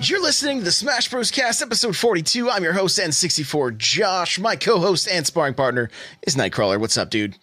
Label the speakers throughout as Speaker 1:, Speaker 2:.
Speaker 1: You're listening to the Smash Bros. Cast, episode 42. I'm your host, N64 Josh. My co-host and sparring partner is NightCrawlr. What's up, dude?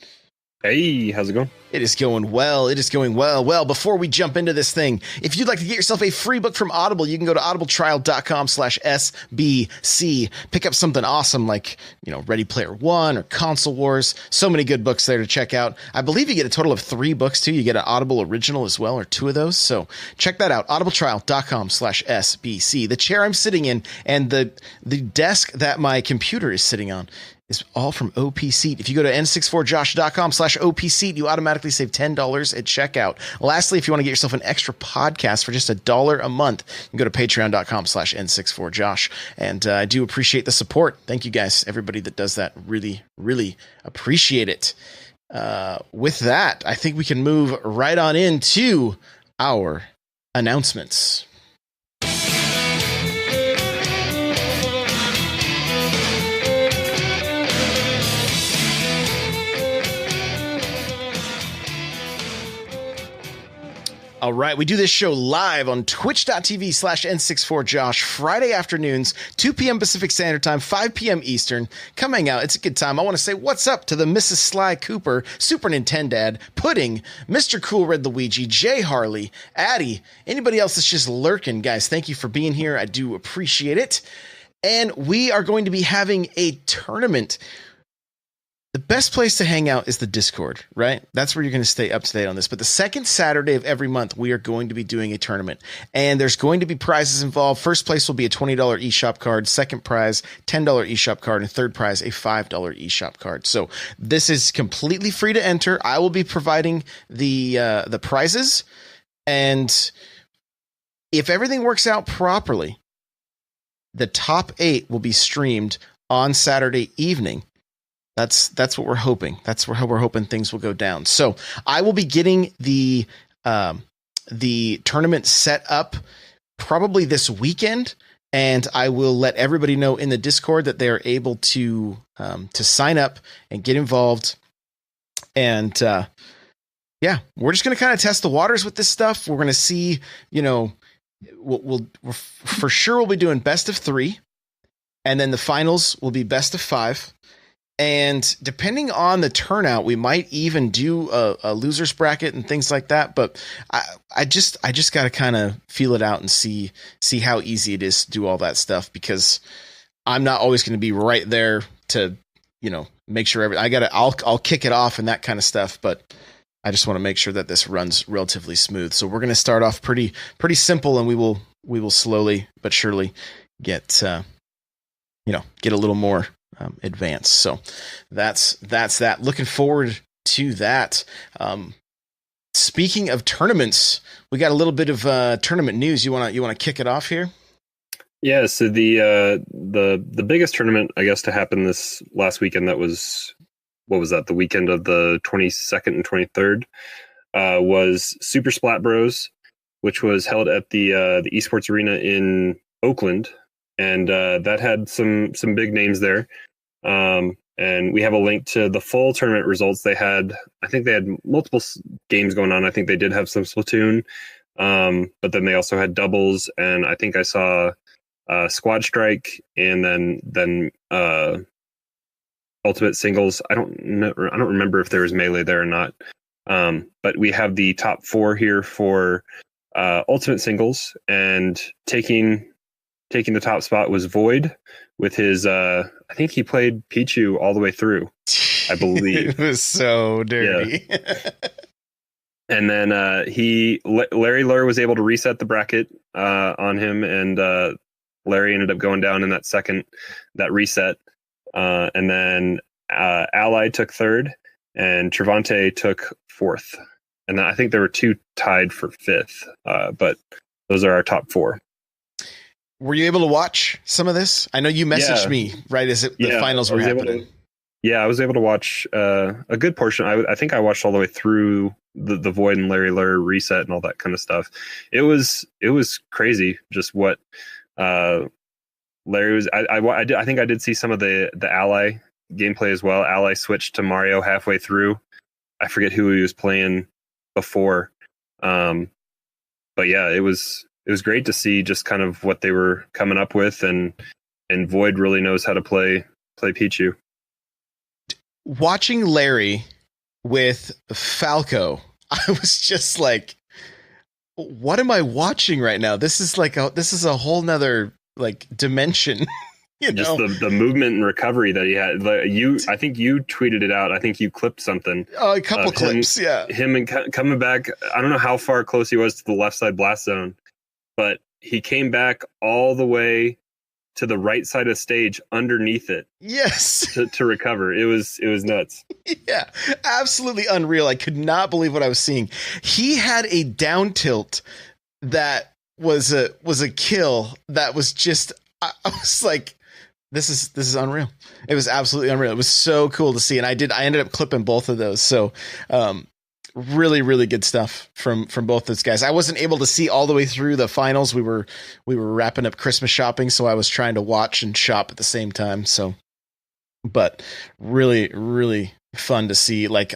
Speaker 2: Hey, how's it going?
Speaker 1: It is going well. It is going well. Well, before we jump into this thing, if you'd like to get yourself a free book from Audible, you can go to audibletrial.com/SBC. Pick up something awesome like, Ready Player One or Console Wars. So many good books there to check out. I believe you get a total of 3 books too. You get an Audible original as well, or 2 of those. So check that out. audibletrial.com/SBC. The chair I'm sitting in and the desk that my computer is sitting on is all from OP Seat. If you go to n64josh.com/OP Seat, you automatically save $10 at checkout. Lastly, if you want to get yourself an extra podcast for just $1 a month, you can go to patreon.com/n64josh. And I do appreciate the support. Thank you guys, everybody that does that. Really, really appreciate it. With that, I think we can move right on into our announcements. All right, we do this show live on twitch.tv/N64Josh, Friday afternoons, 2 p.m. Pacific Standard Time, 5 p.m. Eastern. Come hang out. It's a good time. I want to say what's up to the Mrs. Sly Cooper, Super Nintendad, Pudding, Mr. Cool Red Luigi, Jay Harley, Addy, anybody else that's just lurking. Guys, thank you for being here. I do appreciate it. And we are going to be having a tournament. The best place to hang out is the Discord, right? That's where you're going to stay up to date on this. But the second Saturday of every month, we are going to be doing a tournament. And there's going to be prizes involved. First place will be a $20 eShop card. Second prize, $10 eShop card. And third prize, a $5 eShop card. So this is completely free to enter. I will be providing the prizes. And if everything works out properly, the top 8 will be streamed on Saturday evening. That's what we're hoping. That's how we're hoping things will go down. So I will be getting the tournament set up probably this weekend, and I will let everybody know in the Discord that they are able to sign up and get involved. And we're just going to kind of test the waters with this stuff. We're going to see, we'll for sure we'll be doing best of 3, and then the finals will be best of 5. And depending on the turnout, we might even do a losers bracket and things like that. But I just got to kind of feel it out and see how easy it is to do all that stuff, because I'm not always going to be right there to, make sure I'll kick it off and that kind of stuff. But I just want to make sure that this runs relatively smooth. So we're going to start off pretty simple, and we will slowly but surely get a little more advanced. So that's that. Looking forward to that. Speaking of tournaments, we got a little bit of tournament news. You want to kick it off here?
Speaker 2: Yeah. So the biggest tournament, I guess, to happen this last weekend, that was, what was that? The weekend of the 22nd and 23rd, was Super Splat Bros, which was held at the esports arena in Oakland. And that had some big names there. And we have a link to the full tournament results. I think they had multiple games going on. I think they did have some Splatoon, but then they also had doubles, and I think I saw Squad Strike, and then Ultimate Singles. I don't remember if there was Melee there or not. But we have the top 4 here for Ultimate Singles, and taking the top spot was Void with his, I think he played Pichu all the way through, I believe.
Speaker 1: It was so dirty.
Speaker 2: Yeah. And then Larry Lurr was able to reset the bracket on him, and Larry ended up going down in that reset. And then Ally took 3rd, and Trevonte took 4th. And then I think there were 2 tied for 5th, but those are our top 4.
Speaker 1: Were you able to watch some of this? I know you messaged me right as the finals were happening.
Speaker 2: I was able to watch a good portion. I think I watched all the way through the Void and Larry Lurr reset and all that kind of stuff. It was crazy just what Larry was. I think I did see some of the Ally gameplay as well. Ally switched to Mario halfway through. I forget who he was playing before. But yeah, it was was great to see just kind of what they were coming up with, and Void really knows how to play Pichu.
Speaker 1: Watching Larry with Falco, I was just like, what am I watching right now? This is a whole nother like dimension.
Speaker 2: Just the movement and recovery that he had. I think you tweeted it out. I think you clipped something.
Speaker 1: Oh, a couple clips, yeah.
Speaker 2: Him and coming back. I don't know how far close he was to the left side blast zone, but he came back all the way to the right side of stage underneath it.
Speaker 1: Yes.
Speaker 2: To recover. It was nuts.
Speaker 1: Yeah, absolutely unreal. I could not believe what I was seeing. He had a down tilt that was a kill that was just, I was like, this is unreal. It was absolutely unreal. It was so cool to see. And I ended up clipping both of those. So, really, really good stuff from both those guys. I wasn't able to see all the way through the finals. We were wrapping up Christmas shopping, so I was trying to watch and shop at the same time. So, but really, really fun to see. Like,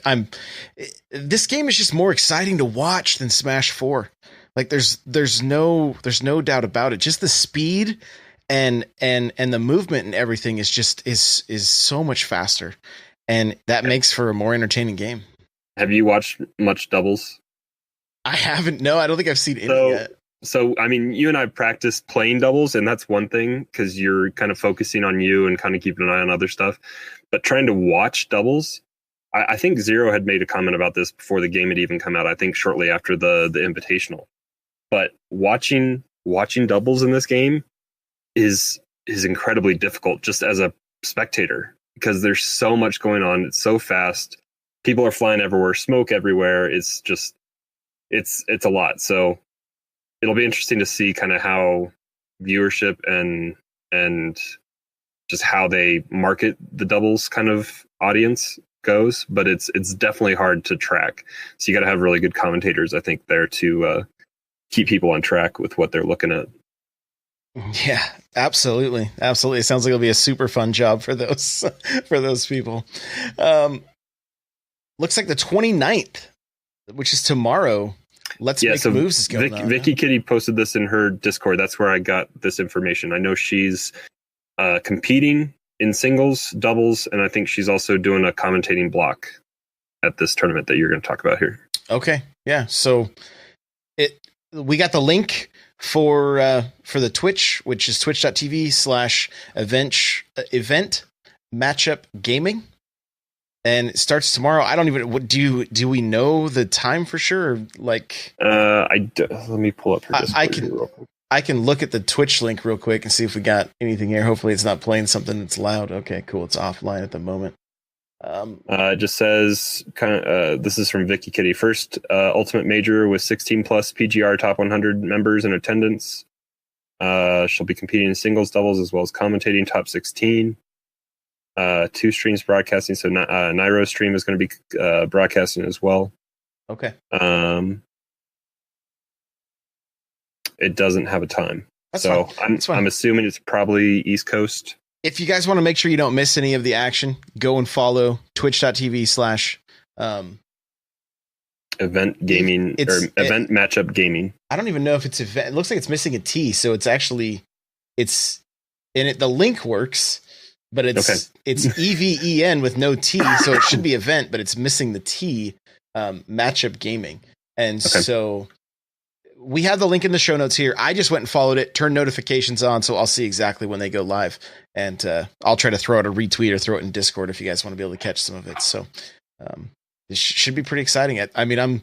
Speaker 1: this game is just more exciting to watch than Smash 4. Like, there's no doubt about it. Just the speed and the movement and everything is just is so much faster, and that makes for a more entertaining game.
Speaker 2: Have you watched much doubles?
Speaker 1: I haven't. No, I don't think I've seen any yet.
Speaker 2: So, I mean, you and I practiced playing doubles, and that's one thing because you're kind of focusing on you and kind of keeping an eye on other stuff. But trying to watch doubles, I think Zero had made a comment about this before the game had even come out. I think shortly after the Invitational. But watching doubles in this game is incredibly difficult just as a spectator, because there's so much going on. It's so fast. People are flying everywhere, smoke everywhere. It's just, it's a lot. So it'll be interesting to see kind of how viewership and just how they market the doubles kind of audience goes. But it's definitely hard to track. So you got to have really good commentators, I think, there to keep people on track with what they're looking at.
Speaker 1: Yeah, absolutely. Absolutely. It sounds like it'll be a super fun job for those people. Looks like the 29th, which is tomorrow. Let's Make Moves is going on.
Speaker 2: Vicky Kitty posted this in her Discord. That's where I got this information. I know she's competing in singles, doubles, and I think she's also doing a commentating block at this tournament that you're going to talk about here.
Speaker 1: Okay. Yeah. So we got the link for the Twitch, which is twitch.tv/event matchup gaming, and it starts tomorrow. I don't even, do we know the time for sure? Like,
Speaker 2: let me pull up her Discord.
Speaker 1: I can look at the Twitch link real quick and see if we got anything here. Hopefully it's not playing something that's loud. Okay, cool. It's offline at the moment.
Speaker 2: It just says this is from Vicky Kitty. First Ultimate Major with 16 plus PGR top 100 members in attendance. She'll be competing in singles, doubles, as well as commentating top 16. 2 streams broadcasting. So Nairo's stream is going to be broadcasting as well.
Speaker 1: Okay.
Speaker 2: It doesn't have a time.
Speaker 1: That's
Speaker 2: fine. I'm assuming it's probably East Coast.
Speaker 1: If you guys want to make sure you don't miss any of the action, go and follow twitch.tv/
Speaker 2: event gaming event matchup gaming.
Speaker 1: I don't even know if it's event. It looks like it's missing a T. So it's actually, the link works, but it's EVEN with no T. So it should be event, but it's missing the T, matchup gaming. And so we have the link in the show notes here. I just went and followed it, turned notifications on, so I'll see exactly when they go live. And I'll try to throw out a retweet or throw it in Discord if you guys want to be able to catch some of it. So this should be pretty exciting. I mean,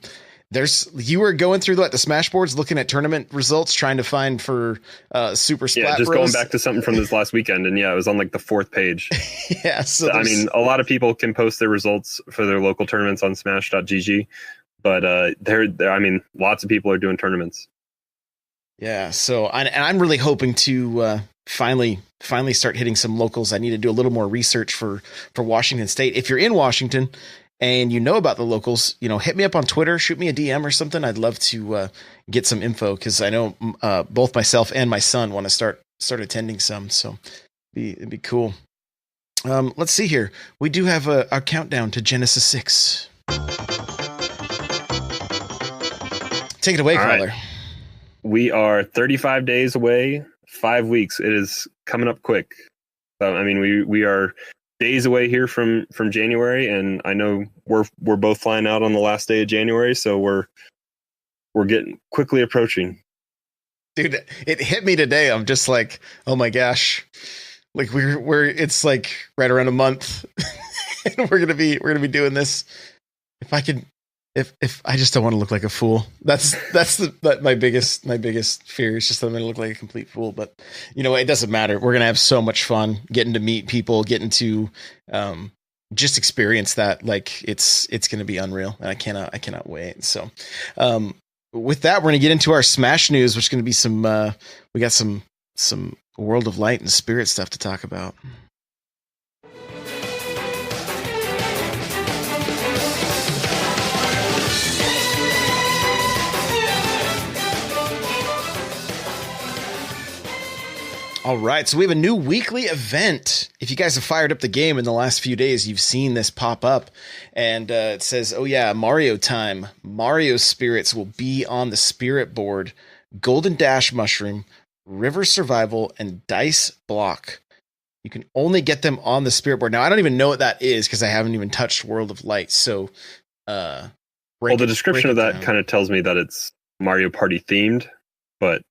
Speaker 1: you were going through the Smash boards, looking at tournament results, trying to find for Super Splat.
Speaker 2: Yeah, just
Speaker 1: Bros.
Speaker 2: going back to something from this last weekend, and it was on like the 4th page.
Speaker 1: Yeah, so
Speaker 2: I mean, a lot of people can post their results for their local tournaments on Smash.gg, but I mean, lots of people are doing tournaments.
Speaker 1: Yeah, so I'm really hoping to finally start hitting some locals. I need to do a little more research for Washington State. If you're in Washington and you know about the locals, hit me up on Twitter, shoot me a DM or something. I'd love to get some info, because I know both myself and my son want to start attending some. So it'd be cool. Let's see here. We do have our countdown to Genesis 6. Take it away, Crawler.
Speaker 2: Right. We are 35 days away, 5 weeks. It is coming up quick. So, I mean, we are days away here from January, and I know we're both flying out on the last day of January, so we're getting quickly approaching.
Speaker 1: Dude, it hit me today. I'm just like, oh my gosh. Like we're it's like right around a month. And we're gonna be doing this. If I could if I just don't want to look like a fool. That's my biggest fear is just that I'm gonna look like a complete fool. But you know, it doesn't matter. We're gonna have so much fun getting to meet people, getting to just experience that. Like it's gonna be unreal, and I cannot wait. So with that, we're gonna get into our Smash news, which is gonna be some we got some World of Light and Spirit stuff to talk about. All right, so we have a new weekly event. If you guys have fired up the game in the last few days, you've seen this pop up. And it says, oh yeah, Mario time. Mario spirits will be on the spirit board. Golden Dash Mushroom, River Survival, and Dice Block. You can only get them on the spirit board. Now, I don't even know what that is because I haven't even touched World of Light. So,
Speaker 2: well, the description of that kind of tells me that it's Mario Party themed, but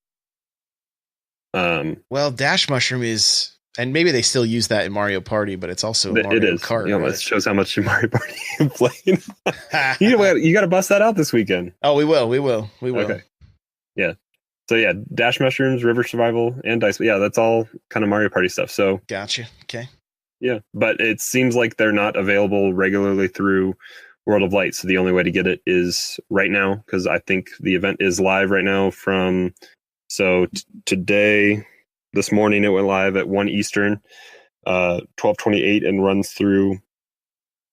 Speaker 1: well, Dash Mushroom is, and maybe they still use that in Mario Party, but it's also Mario Kart.
Speaker 2: You know, it shows how much Mario Party you played. You got to bust that out this weekend.
Speaker 1: Oh, we will.
Speaker 2: Okay. Yeah. So yeah, Dash Mushrooms, River Survival, and Dice. Yeah, that's all kind of Mario Party stuff. So
Speaker 1: gotcha. Okay.
Speaker 2: Yeah, but it seems like they're not available regularly through World of Light. So the only way to get it is right now, because I think the event is live right now from. So today, this morning, it went live at 1 Eastern, 12:28, and runs through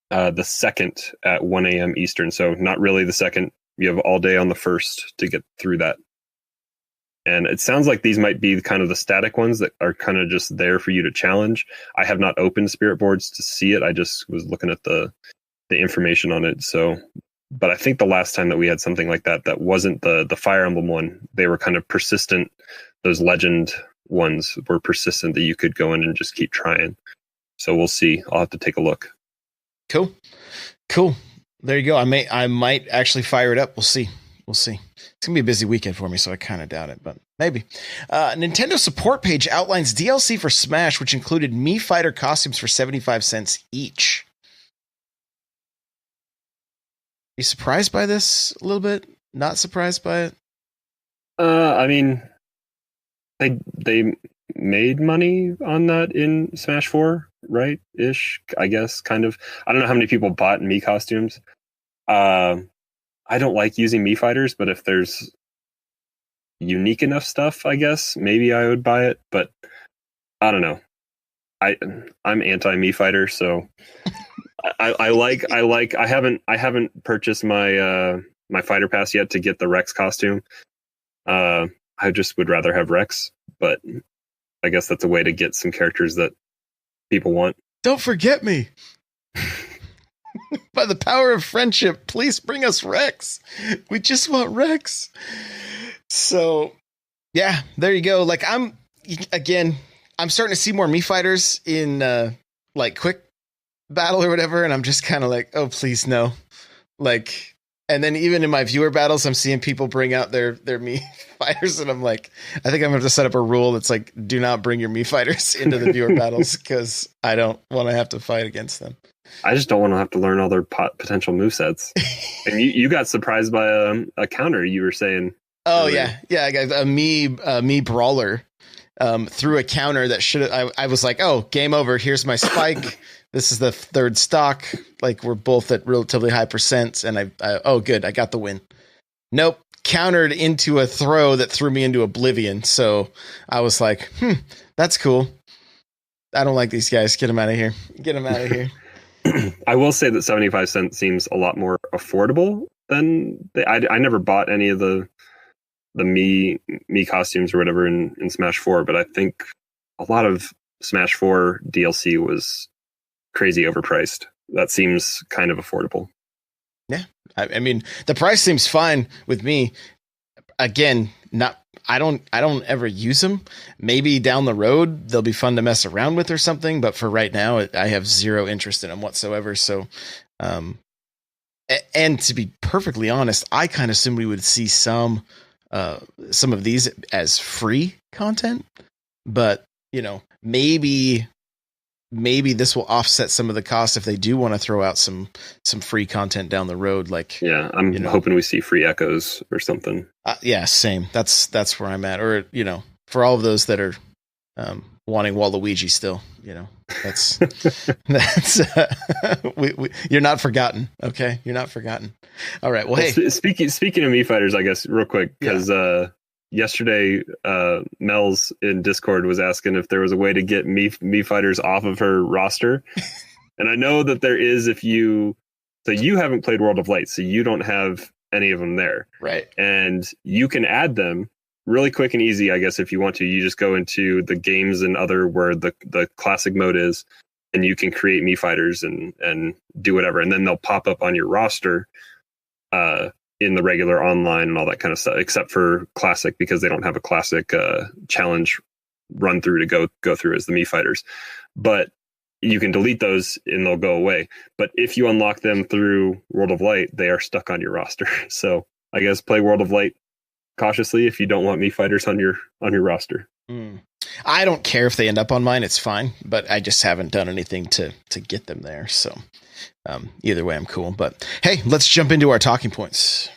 Speaker 2: the 2nd at 1 a.m. Eastern. So not really the 2nd. You have all day on the 1st to get through that. And it sounds like these might be kind of the static ones that are kind of just there for you to challenge. I have not opened spirit boards to see it. I just was looking at the information on it. So. But I think the last time that we had something like that wasn't the Fire Emblem one. They were kind of persistent. Those legend ones were persistent that you could go in and just keep trying. So we'll see. I'll have to take a look.
Speaker 1: Cool. There you go. I might actually fire it up. We'll see. It's gonna be a busy weekend for me, so I kind of doubt it, but maybe. Nintendo support page outlines DLC for Smash, which included MiiFighter Costumes for 75 cents each. You surprised by this a little bit? Not surprised by it?
Speaker 2: I mean, they made money on that in Smash 4, right? Ish, I guess, kind of. I don't know how many people bought Mii costumes. I don't like using Mii fighters, but if there's unique enough stuff, I guess maybe I would buy it. But I don't know. I'm anti Mii fighter, so. I haven't purchased my my fighter pass yet to get the Rex costume. I just would rather have Rex, but I guess that's a way to get some characters that people want.
Speaker 1: Don't forget me. By the power of friendship, please bring us Rex. We just want Rex. So, yeah, there you go. Like I'm starting to see more Mii fighters in like quick battle or whatever, and I'm just kind of like, oh please no. Like, and then even in my viewer battles, I'm seeing people bring out their Mii fighters, and I'm like, I think I'm gonna have to set up a rule that's like, do not bring your Mii fighters into the viewer battles because I don't want to have to fight against them.
Speaker 2: I just don't want to have to learn all their potential movesets. And you got surprised by a counter, you were saying.
Speaker 1: Oh earlier. yeah, I got a Mii brawler through a counter that should. I was like, oh, game over. Here's my spike. This is the 3rd stock. Like we're both at relatively high percents, and I oh good, I got the win. Nope, countered into a throw that threw me into oblivion. So I was like, that's cool. I don't like these guys. Get them out of here.
Speaker 2: I will say that 75 cents seems a lot more affordable than I never bought any of the Mii costumes or whatever in Smash 4, but I think a lot of Smash 4 DLC was crazy overpriced. That seems kind of affordable. Yeah.
Speaker 1: I mean, the price seems fine with me. Again, I don't ever use them. Maybe down the road they'll be fun to mess around with or something, but for right now I have zero interest in them whatsoever. So, and to be perfectly honest, I kind of assumed we would see some of these as free content, but maybe this will offset some of the cost if they do want to throw out some free content down the road. Like,
Speaker 2: yeah, I'm hoping we see free echoes or something.
Speaker 1: Yeah, same. That's where I'm at. Or, for all of those that are wanting Waluigi still, that's you're not forgotten. Okay. You're not forgotten. All right. Well, hey,
Speaker 2: speaking of MiiFighters, I guess real quick, because, yesterday, Mel's in Discord was asking if there was a way to get MiiFighters off of her roster. And I know that there is so you haven't played World of Light, so you don't have any of them there.
Speaker 1: Right. And
Speaker 2: you can add them really quick and easy, I guess, if you want to. You just go into the games and other where the classic mode is, and you can create MiiFighters and do whatever. And then they'll pop up on your roster in the regular online and all that kind of stuff, except for classic, because they don't have a classic challenge run through to go through as the MiiFighters. But you can delete those and they'll go away. But if you unlock them through World of Light, they are stuck on your roster. So I guess play World of Light cautiously if you don't want MiiFighters on your roster.
Speaker 1: I don't care if they end up on mine, it's fine, but I just haven't done anything to get them there. So either way, I'm cool. But hey, let's jump into our talking points.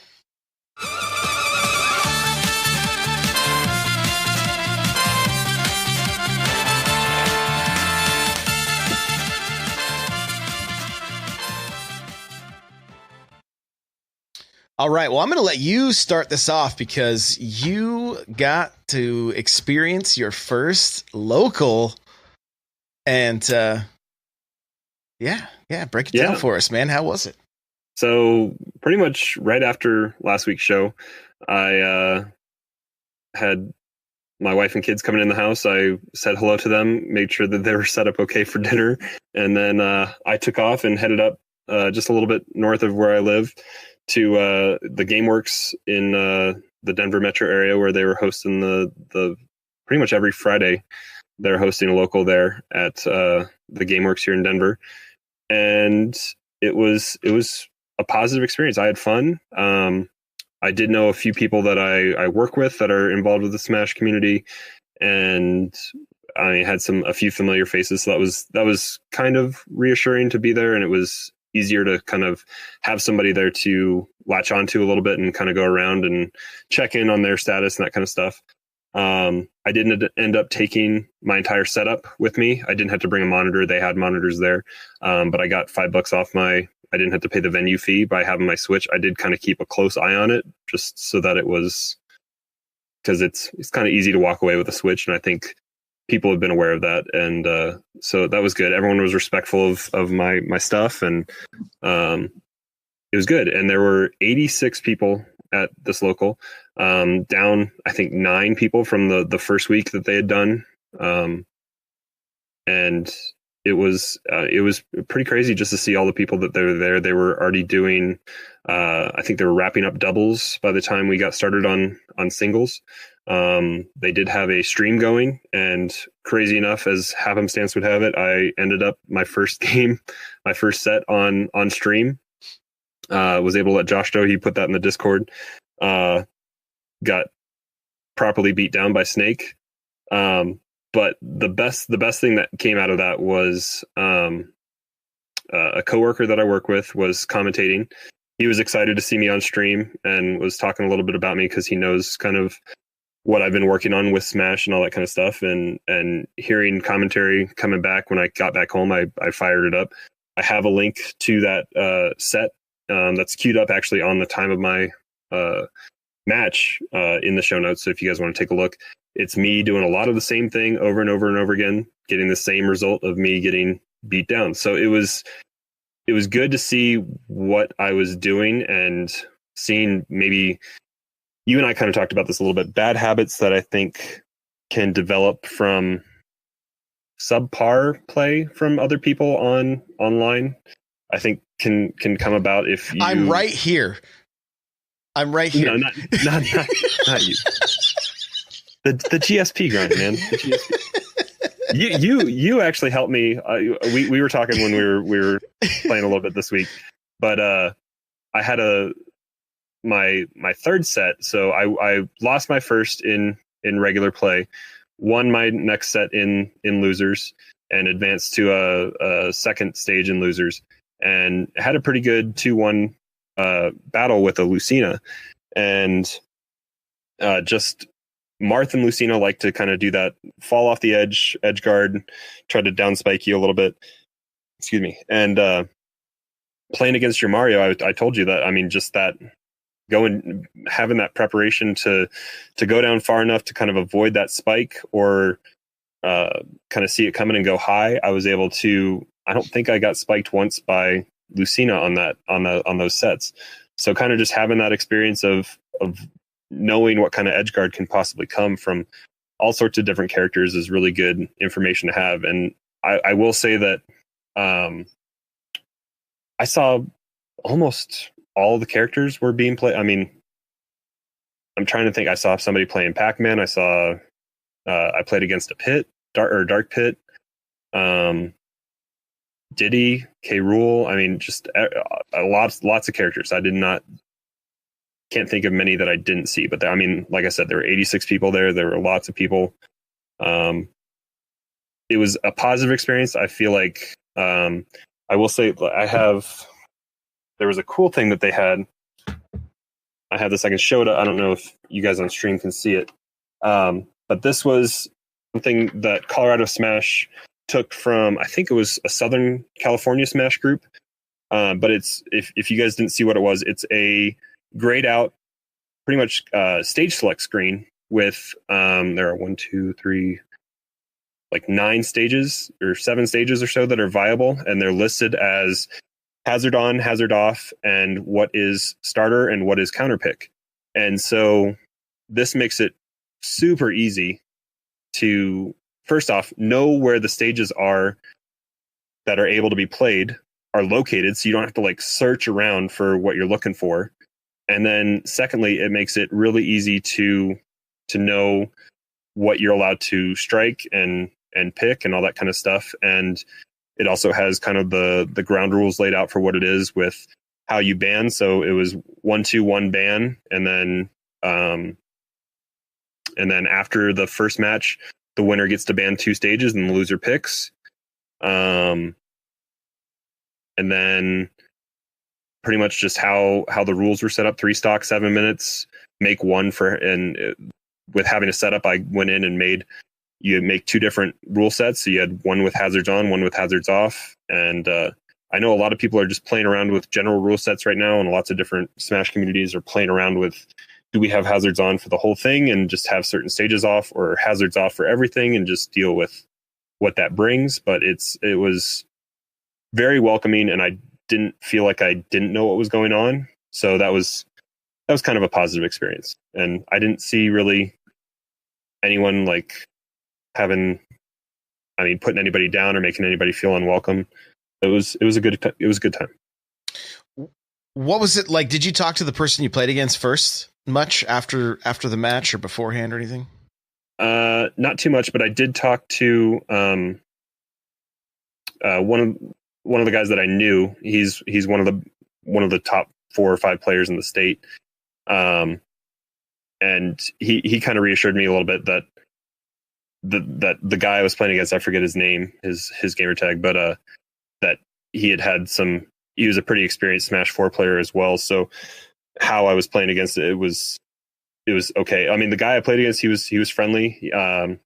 Speaker 1: All right. Well, I'm going to let you start this off because you got to experience your first local, and break it down for us, man. How was it?
Speaker 2: So pretty much right after last week's show, I had my wife and kids coming in the house. I said hello to them, made sure that they were set up okay for dinner, and then I took off and headed up just a little bit north of where I live to the GameWorks in the Denver metro area, where they were hosting the pretty much every Friday. They're hosting a local there at the GameWorks here in Denver, and it was a positive experience. I had fun. I did know a few people that I work with that are involved with the Smash community, and I had a few familiar faces. So that was kind of reassuring to be there, and it was easier to kind of have somebody there to latch onto a little bit and kind of go around and check in on their status and that kind of stuff. I didn't end up taking my entire setup with me. I didn't have to bring a monitor. They had monitors there. But I got $5 off I didn't have to pay the venue fee by having my Switch. I did kind of keep a close eye on it just so that it was, because it's kind of easy to walk away with a Switch. And I think people have been aware of that. And so that was good. Everyone was respectful of my stuff, and it was good. And there were 86 people at this local, down, I think, 9 people from the first week that they had done. And it was pretty crazy just to see all the people that they were there. They were already doing, I think they were wrapping up doubles by the time we got started on singles. They did have a stream going, and crazy enough, as happenstance would have it, I ended up my first set on stream. Was able to let Josh know. He put that in the Discord. Got properly beat down by Snake. But the best thing that came out of that was a coworker that I work with was commentating. He was excited to see me on stream and was talking a little bit about me because he knows kind of what I've been working on with Smash and all that kind of stuff. And hearing commentary coming back when I got back home, I fired it up. I have a link to that set that's queued up actually on the time of my match in the show notes. So if you guys want to take a look, it's me doing a lot of the same thing over and over and over again, getting the same result of me getting beat down. So it was good to see what I was doing and seeing, maybe you and I kind of talked about this a little bit, bad habits that I think can develop from subpar play from other people online. I think can come about if you...
Speaker 1: I'm right here.
Speaker 2: No, not you. The GSP grind, man. The GSP. You actually helped me. We were talking when we were playing a little bit this week, but I had my third set. So I lost my first in regular play, won my next set in losers, and advanced to a second stage in losers, and had a pretty good 2-1 battle with a Lucina, and just Marth and Lucina like to kind of do that fall off the edge guard, try to down spike you a little bit. Excuse me. And playing against your Mario, I told you that. I mean, just that having that preparation to go down far enough to kind of avoid that spike or kind of see it coming and go high. I was able to. I don't think I got spiked once by Lucina on those sets. So kind of just having that experience of knowing what kind of edge guard can possibly come from all sorts of different characters is really good information to have. And I will say that I saw almost all the characters were being played. I mean, I'm trying to think. I saw somebody playing Pac-Man. I saw I played against a Pit, Dark Pit, Diddy, K. Rool. I mean, just lots of characters. Can't think of many that I didn't see, but I mean, like I said, there were 86 people there. There were lots of people. It was a positive experience. I feel like I will say there was a cool thing that they had. I have this. I can show it. I don't know if you guys on stream can see it, but this was something that Colorado Smash took from. I think it was a Southern California Smash group, but it's if you guys didn't see what it was, it's a grayed out, pretty much stage select screen with there are 1, 2, 3, like 9 stages or 7 stages or so that are viable, and they're listed as hazard on, hazard off, and what is starter and what is counter pick. And so this makes it super easy to first off know where the stages are that are able to be played are located, so you don't have to like search around for what you're looking for. And then secondly, it makes it really easy to know what you're allowed to strike and pick and all that kind of stuff. And it also has kind of the ground rules laid out for what it is with how you ban. So it was 1-2-1 ban, and then after the first match, the winner gets to ban 2 stages and the loser picks. And then pretty much just how the rules were set up: 3 stock, 7 minutes, make 1 for, and with having a setup, I went in and you make 2 different rule sets. So you had one with hazards on, one with hazards off. And I know a lot of people are just playing around with general rule sets right now, and lots of different Smash communities are playing around with, do we have hazards on for the whole thing and just have certain stages off, or hazards off for everything and just deal with what that brings. But it was very welcoming, and I didn't feel like I didn't know what was going on. So that was kind of a positive experience. And I didn't see really anyone like putting anybody down or making anybody feel unwelcome. It was a good time.
Speaker 1: What was it like? Did you talk to the person you played against first much after the match or beforehand or anything?
Speaker 2: Not too much, but I did talk to one of the guys that I knew. He's one of the top 4 or 5 players in the state. And he kind of reassured me a little bit that the guy I was playing against, I forget his name, his gamer tag, but that he was a pretty experienced Smash 4 player as well. So how I was playing against it was okay. I mean, the guy I played against, he was friendly. It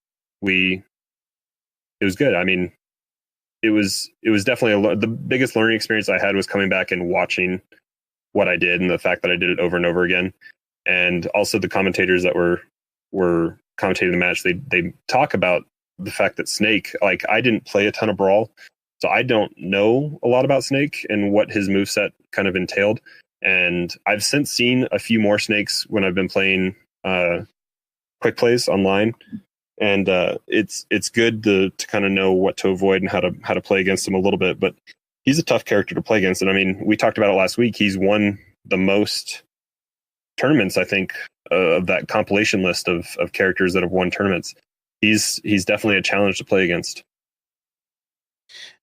Speaker 2: was good. I mean, it was definitely the biggest learning experience I had was coming back and watching what I did, and the fact that I did it over and over again. And also the commentators that were commentating the match, they talk about the fact that Snake, like, I didn't play a ton of Brawl, so I don't know a lot about Snake and what his moveset kind of entailed. And I've since seen a few more Snakes when I've been playing quick plays online. And it's good to kind of know what to avoid and how to play against him a little bit. But he's a tough character to play against. And I mean, we talked about it last week. He's won the most tournaments, I think, of that compilation list of characters that have won tournaments. He's definitely a challenge to play against.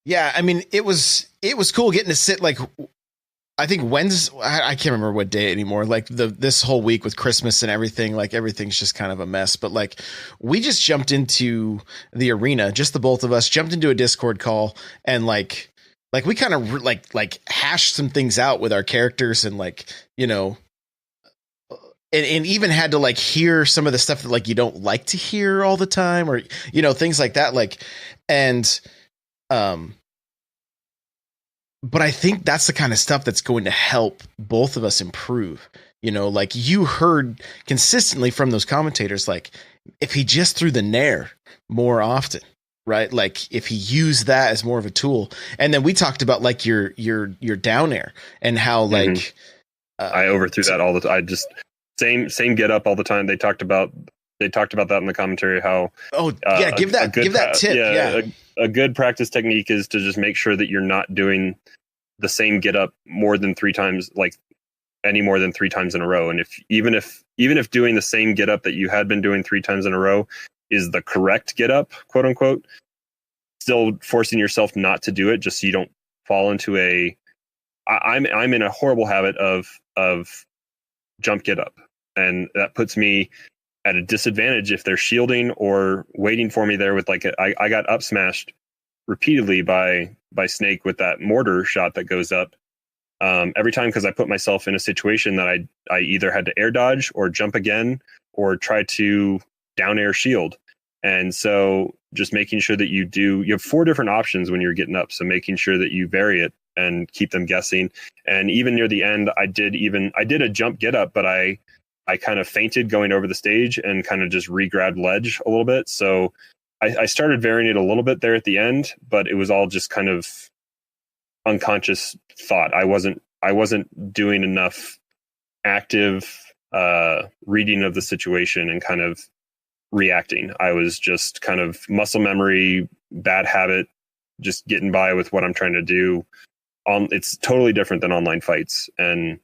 Speaker 1: Yeah, I mean, it was cool getting to sit, like, I think Wednesday, I can't remember what day anymore. Like this whole week with Christmas and everything, like everything's just kind of a mess. But like we just jumped into the arena, just the both of us jumped into a Discord call, and like we kind of like hashed some things out with our characters, and like, you know, and even had to like hear some of the stuff that like you don't like to hear all the time, or, you know, things like that. Like, and but I think that's the kind of stuff that's going to help both of us improve. You know, like you heard consistently from those commentators, like if he just threw the nair more often, right? Like if he used that as more of a tool. And then we talked about like your down air and how like
Speaker 2: I overthrew that all the time. I just same get up all the time. They talked about that in the commentary, how
Speaker 1: give that tip.
Speaker 2: A good practice technique is to just make sure that you're not doing the same get up more than 3 times, like any more than 3 times in a row. And if even if doing the same get up that you had been doing 3 times in a row is the correct get up, quote unquote, still forcing yourself not to do it just so you don't fall into I'm in a horrible habit of jump get up, and that puts me at a disadvantage if they're shielding or waiting for me there with like I got up smashed repeatedly by Snake with that mortar shot that goes up every time, because I put myself in a situation that I either had to air dodge or jump again or try to down air shield. And so just making sure that you have 4 different options when you're getting up, so making sure that you vary it and keep them guessing. And even near the end, I did a jump get up, but I kind of fainted going over the stage and kind of just re-grabbed ledge a little bit. So I started varying it a little bit there at the end, but it was all just kind of unconscious thought. I wasn't doing enough active reading of the situation and kind of reacting. I was just kind of muscle memory, bad habit, just getting by with what I'm trying to do. It's totally different than online fights, and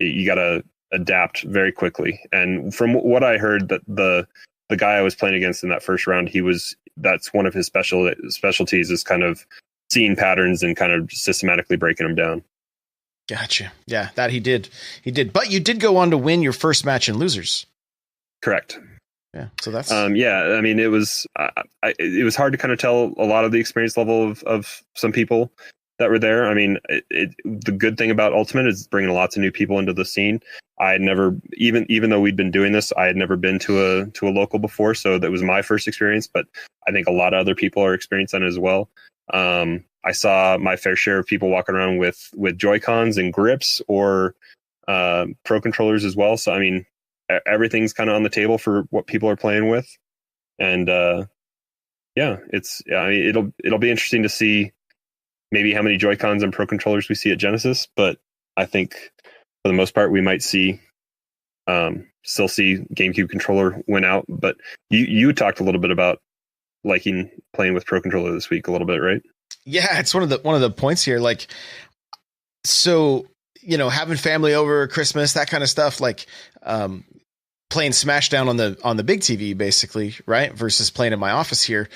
Speaker 2: you got to adapt very quickly. And from what I heard, that the guy I was playing against in that first round, that's one of his specialties is kind of seeing patterns and kind of systematically breaking them down.
Speaker 1: Gotcha. Yeah, that he did. But you did go on to win your first match in losers.
Speaker 2: Correct.
Speaker 1: Yeah. So that's
Speaker 2: yeah. I mean, it was hard to kind of tell a lot of the experience level of some people that were there. I mean, the good thing about Ultimate is bringing lots of new people into the scene. I had never, even though we'd been doing this, I had never been to a local before, so that was my first experience. But I think a lot of other people are experiencing it as well. I saw my fair share of people walking around with Joy-Cons and grips or Pro controllers as well. So I mean, everything's kind of on the table for what people are playing with, and it'll be interesting to see maybe how many Joy-Cons and Pro controllers we see at Genesis, but I think for the most part we might still see GameCube controller win out. But you talked a little bit about liking playing with Pro controller this week a little bit, right?
Speaker 1: Yeah, it's one of the points here. Like, so, you know, having family over Christmas, that kind of stuff, like playing Smashdown on the big TV, basically, right? Versus playing in my office here.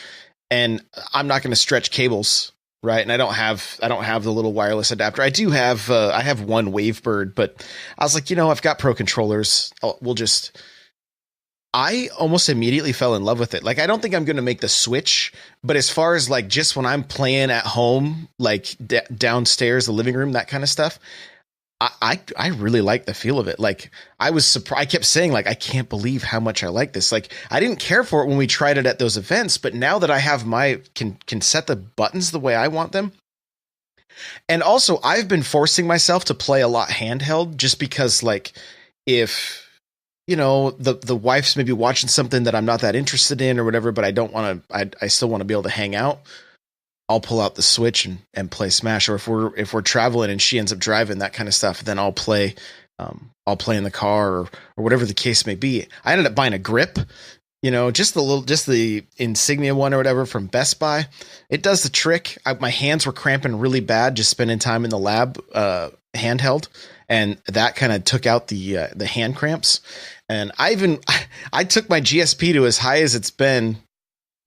Speaker 1: And I'm not going to stretch cables, right? And I don't have the little wireless adapter. I do have I have one Wavebird, but I was like, you know, I've got Pro controllers. I almost immediately fell in love with it. Like, I don't think I'm going to make the switch, but as far as like just when I'm playing at home, like downstairs, the living room, that kind of stuff, I really like the feel of it. Like, I was surprised. I kept saying, like, I can't believe how much I like this. Like, I didn't care for it when we tried it at those events, but now that I have can set the buttons the way I want them. And also, I've been forcing myself to play a lot handheld, just because, like, if, you know, the wife's maybe watching something that I'm not that interested in or whatever, but I don't want to, I still want to be able to hang out, I'll pull out the Switch and play Smash. Or if we're traveling and she ends up driving, that kind of stuff, then I'll play in the car or whatever the case may be. I ended up buying a grip, you know, just the Insignia one or whatever from Best Buy. It does the trick. My hands were cramping really bad just spending time in the lab handheld, and that kind of took out the hand cramps. And I took my GSP to as high as it's been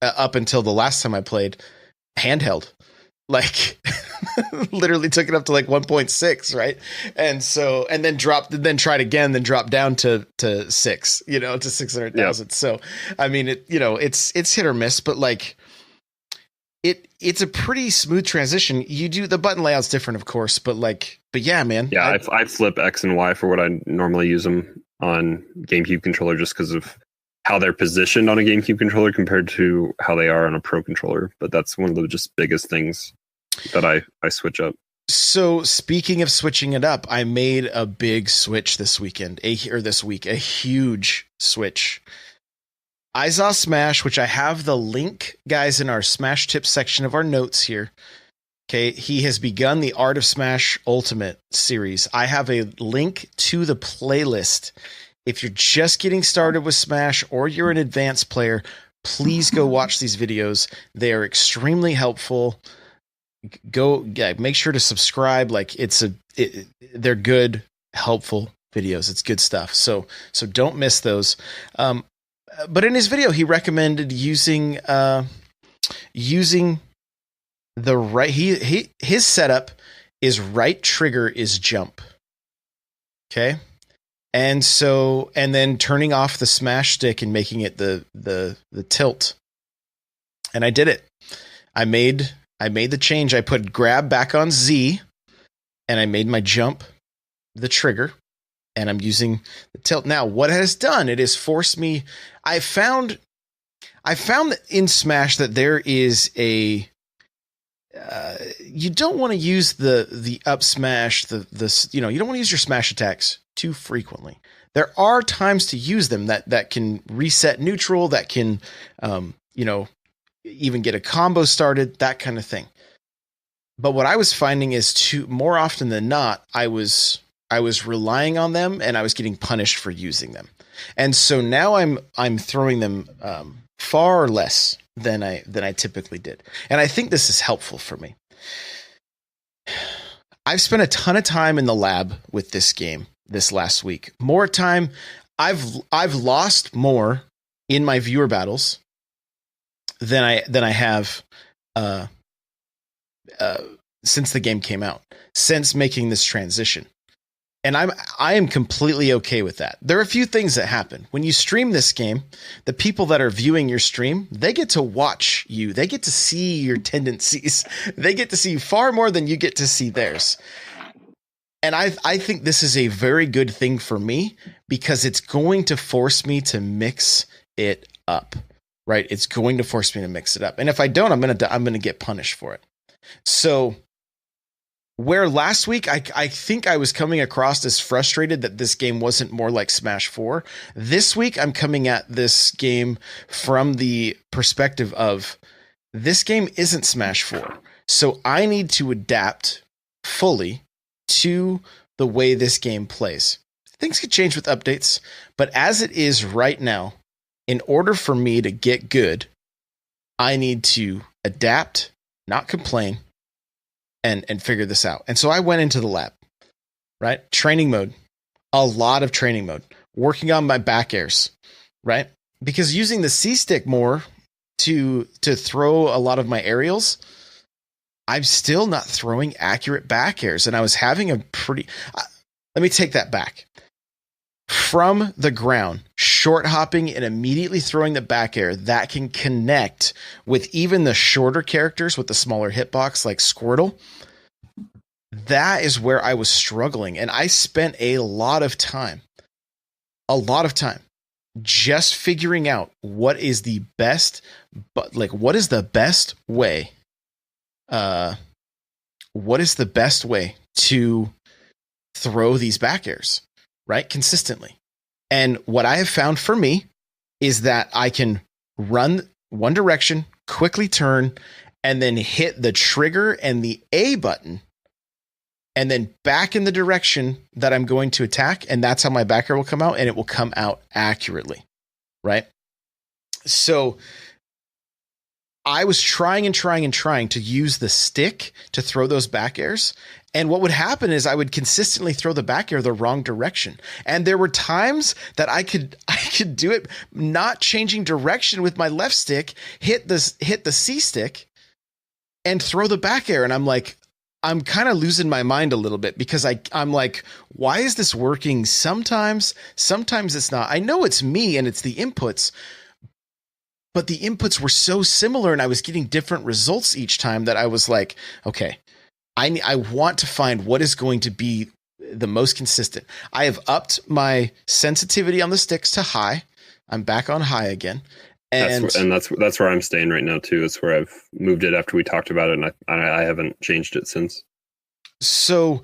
Speaker 1: up until the last time I played handheld. Like literally took it up to like 1.6, right? And then tried again, then dropped down to 6, to 600,000. Yep. So I mean, it's hit or miss, but like it's a pretty smooth transition. You do the button layout's different, of course, but yeah, man.
Speaker 2: Yeah, I flip X and Y for what I normally use them on GameCube controller, just because of how they're positioned on a GameCube controller compared to how they are on a Pro controller. But that's one of the just biggest things that I switch up.
Speaker 1: So speaking of switching it up, I made a big switch this week, a huge switch. Izaw Smash, which I have the link, guys, in our Smash Tips section of our notes here. Okay, he has begun the Art of Smash Ultimate series. I have a link to the playlist. If you're just getting started with Smash or you're an advanced player, please go watch these videos. They are extremely helpful. Make sure to subscribe. They're good, helpful videos. It's good stuff. So don't miss those. But in his video, he recommended using the right. His setup is right trigger is jump. Okay. And then turning off the smash stick and making it the tilt. And I did it. I made the change. I put grab back on Z, and I made my jump the trigger, and I'm using the tilt. Now, what it has done, it has forced me. I found that in Smash that there is a you don't want to use the up smash, you don't want to use your smash attacks too frequently. There are times to use them that can reset neutral, that can even get a combo started, that kind of thing. But what I was finding is more often than not, I was relying on them and I was getting punished for using them. And so now I'm throwing them far less than I typically did. And I think this is helpful for me. I've spent a ton of time in the lab with this game this last week. More time. I've lost more in my viewer battles than I have since the game came out, since making this transition. And I am completely okay with that. There are a few things that happen. When you stream this game, the people that are viewing your stream, they get to watch you. They get to see your tendencies. They get to see far more than you get to see theirs. And I think this is a very good thing for me because it's going to force me to mix it up, right? It's going to force me to mix it up. And if I don't, I'm going to get punished for it. So where last week I think I was coming across as frustrated that this game wasn't more like Smash 4, this week I'm coming at this game from the perspective of this game isn't Smash 4. So I need to adapt fully to the way this game plays. Things could change with updates, but as it is right now, in order for me to get good, I need to adapt, not complain, and figure this out. And so I went into the lab, right? Training mode, a lot of training mode, working on my back airs, right? Because using the C stick more to throw a lot of my aerials, I'm still not throwing accurate back airs. And I was having a let me take that back. From the ground, short hopping and immediately throwing the back air that can connect with even the shorter characters with the smaller hitbox like Squirtle. That is where I was struggling. And I spent a lot of time just figuring out what is the best way to throw these back airs, right? Consistently. And what I have found for me is that I can run one direction, quickly turn, and then hit the trigger and the A button, and then back in the direction that I'm going to attack. And that's how my back air will come out, and it will come out accurately, right? So I was trying to use the stick to throw those back airs, And what would happen is I would consistently throw the back air the wrong direction. And there were times that I could do it not changing direction with my left stick, hit the C stick and throw the back air. And I'm like, I'm kind of losing my mind a little bit because I'm like, why is this working? Sometimes it's not. I know it's me and it's the inputs, but the inputs were so similar and I was getting different results each time that I was like, okay, I want to find what is going to be the most consistent. I have upped my sensitivity on the sticks to high. I'm back on high again.
Speaker 2: That's where I'm staying right now too. It's where I've moved it after we talked about it, and I haven't changed it since.
Speaker 1: So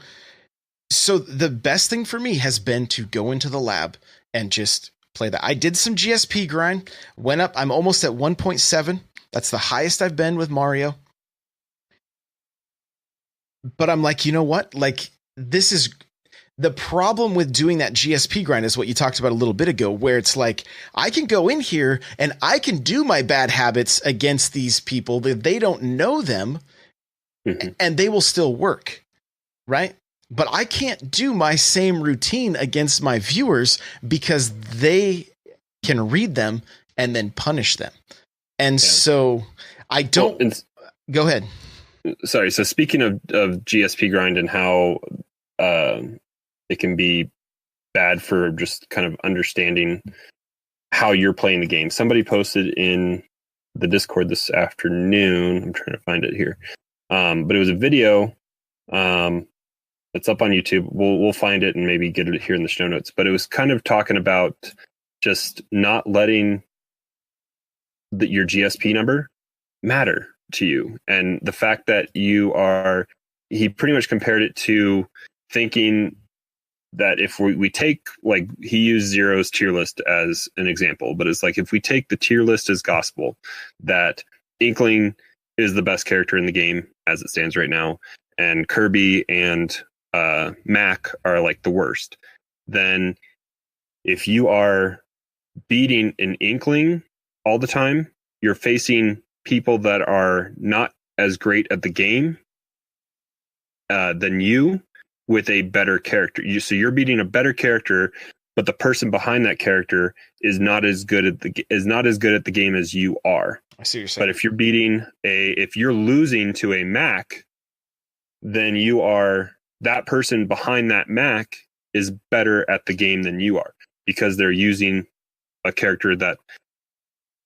Speaker 1: the best thing for me has been to go into the lab and just play that. I did some GSP grind, went up. I'm almost at 1.7. That's the highest I've been with Mario. But I'm like, you know what? Like, this is the problem with doing that GSP grind is what you talked about a little bit ago, where it's like, I can go in here and I can do my bad habits against these people that they don't know them and they will still work. Right. But I can't do my same routine against my viewers because they can read them and then punish them. And so I don't go ahead.
Speaker 2: Sorry. So speaking of GSP grind and how it can be bad for just kind of understanding how you're playing the game. Somebody posted in the Discord this afternoon. I'm trying to find it here. But it was a video. It's up on YouTube. We'll find it and maybe get it here in the show notes. But it was kind of talking about just not letting your GSP number matter to you, and the fact that he pretty much compared it to thinking that if we take, like, he used Zero's tier list as an example, but it's like, if we take the tier list as gospel, that Inkling is the best character in the game as it stands right now, and Kirby and Mac are like the worst, then if you are beating an Inkling all the time, you're facing people that are not as great at the game than you with a better character. So you're beating a better character, but the person behind that character is not as good at the game as you are.
Speaker 1: I see what you're saying.
Speaker 2: But if you're losing to a Mac, then that person behind that Mac is better at the game than you are, because they're using a character that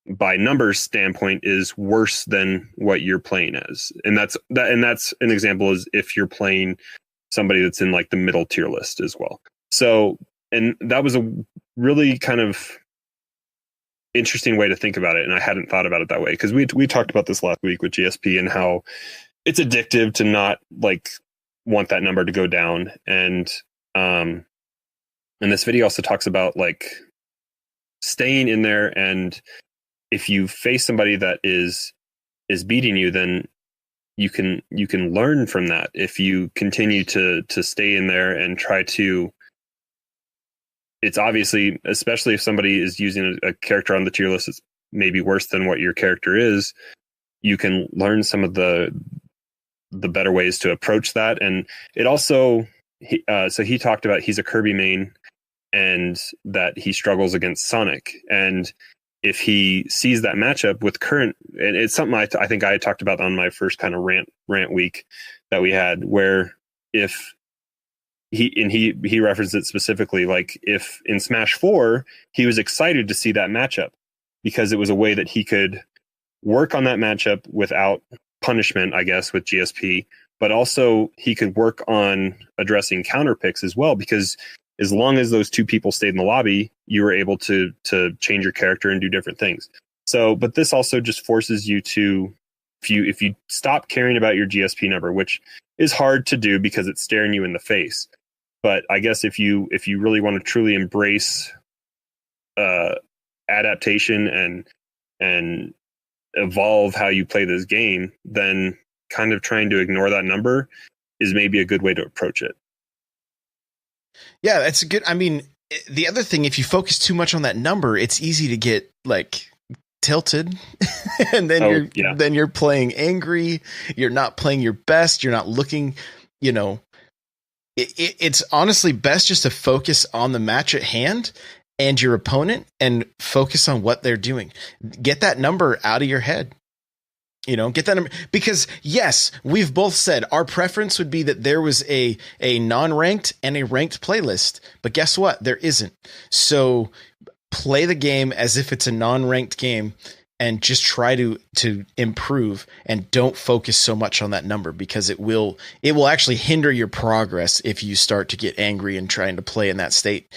Speaker 2: by numbers standpoint is worse than what you're playing as. And that's an example, is if you're playing somebody that's in like the middle tier list as well. So, and that was a really kind of interesting way to think about it. And I hadn't thought about it that way, because we talked about this last week with GSP and how it's addictive to not like want that number to go down. And this video also talks about like staying in there, and if you face somebody that is beating you, then you can learn from that. If you continue to stay in there and try to, it's obviously, especially if somebody is using a character on the tier list that's maybe worse than what your character is, you can learn some of the better ways to approach that. And it also, so he talked about he's a Kirby main and that he struggles against Sonic. And if he sees that matchup with current, and it's something I think I talked about on my first kind of rant week that we had, where if he referenced it specifically, like if in Smash 4, he was excited to see that matchup because it was a way that he could work on that matchup without punishment, I guess, with GSP, but also he could work on addressing counter picks as well, because as long as those two people stayed in the lobby, you were able to change your character and do different things. So, but this also just forces you to, if you stop caring about your GSP number, which is hard to do because it's staring you in the face. But I guess if you really want to truly embrace adaptation and evolve how you play this game, then kind of trying to ignore that number is maybe a good way to approach it.
Speaker 1: Yeah, that's a good. I mean, the other thing, if you focus too much on that number, it's easy to get like tilted, and then you're playing angry. You're not playing your best. You're not looking, it's honestly best just to focus on the match at hand and your opponent and focus on what they're doing. Get that number out of your head. Get that number, because yes, we've both said our preference would be that there was a non-ranked and a ranked playlist, but guess what? There isn't. So play the game as if it's a non-ranked game and just try to improve, and don't focus so much on that number, because it will actually hinder your progress if you start to get angry and trying to play in that state.